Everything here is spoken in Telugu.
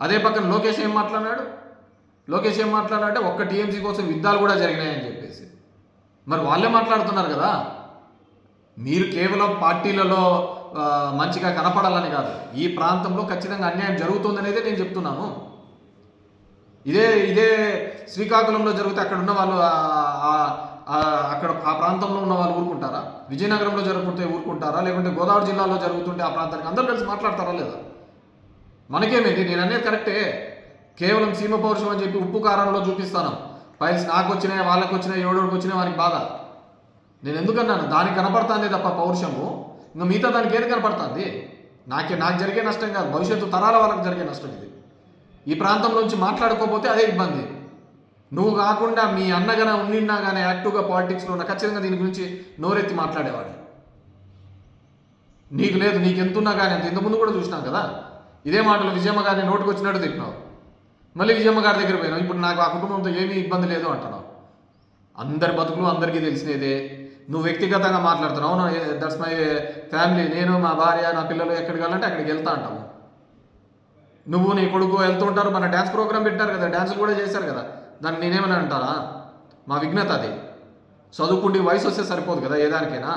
అదే పక్కన లోకేష్ ఏం మాట్లాడాడు? ఒక్క టీఎంసీ కోసం యుద్ధాలు కూడా జరిగినాయని చెప్పేసి. మరి వాళ్ళే మాట్లాడుతున్నారు కదా. మీరు కేవలం పార్టీలలో మంచిగా కనపడాలని కాదు, ఈ ప్రాంతంలో ఖచ్చితంగా అన్యాయం జరుగుతుందనేదే నేను చెప్తున్నాను. ఇదే శ్రీకాకుళంలో జరిగితే అక్కడ ఉన్న వాళ్ళు అక్కడ ఆ ప్రాంతంలో ఉన్న వాళ్ళు ఊరుకుంటారా? విజయనగరంలో జరుగుతుంటే ఊరుకుంటారా? లేకుంటే గోదావరి జిల్లాలో జరుగుతుంటే ఆ ప్రాంతానికి అందరూ కలిసి మాట్లాడతారా లేదా? మనకేమేంటి? నేను అనేది కరెక్టే. కేవలం సీమ పౌరుషం అని చెప్పి ఉప్పు కారంలో చూపిస్తాను. ఫైల్స్ నాకు వచ్చినాయి, వాళ్ళకి వచ్చినాయి, ఎవడోడికి వచ్చినాయి, వానికి బాధ. నేను ఎందుకన్నాను? దానికి కనపడుతుంది తప్ప పౌరుషము. ఇంకా మిగతా దానికి ఏది కనపడుతుంది? నాకు జరిగే నష్టం కాదు, భవిష్యత్తు తరాల వాళ్ళకి జరిగే నష్టం ఇది. ఈ ప్రాంతంలోంచి మాట్లాడుకోకపోతే అదే ఇబ్బంది. నువ్వు కాకుండా మీ అన్నగానే ఉండినా కానీ యాక్టివ్గా పాలిటిక్స్లో ఉన్న ఖచ్చితంగా దీని గురించి నోరెత్తి మాట్లాడేవాడు. నీకు లేదు, నీకు ఎంతున్నా కానీ అంత ఇంతకుముందు కూడా చూసినాం కదా. ఇదే మాటలు విజయమ్మ గారిని నోటుకు వచ్చినట్టు తిప్పినావు. మళ్ళీ విజయమ్మ గారి దగ్గర పోయినావు. ఇప్పుడు నాకు ఆ కుటుంబంతో ఏమీ ఇబ్బంది లేదు అంటున్నావు. అందరి బతుకులు అందరికీ తెలిసినదే. నువ్వు వ్యక్తిగతంగా మాట్లాడుతున్నావు. అవును, దట్స్ మై ఫ్యామిలీ, నేను మా భార్య నా పిల్లలు ఎక్కడికి వెళ్ళాలంటే అక్కడికి వెళ్తా అంటాము. నువ్వు నీ కొడుకు వెళ్తుంటారు. మన డ్యాన్స్ ప్రోగ్రామ్ పెట్టారు కదా, డ్యాన్సులు కూడా చేశారు కదా. దాన్ని నేనేమని అంటారా? మా విఘ్నత అది. చదువుకుంటే వయసు వస్తే సరిపోదు కదా ఏ దానికైనా.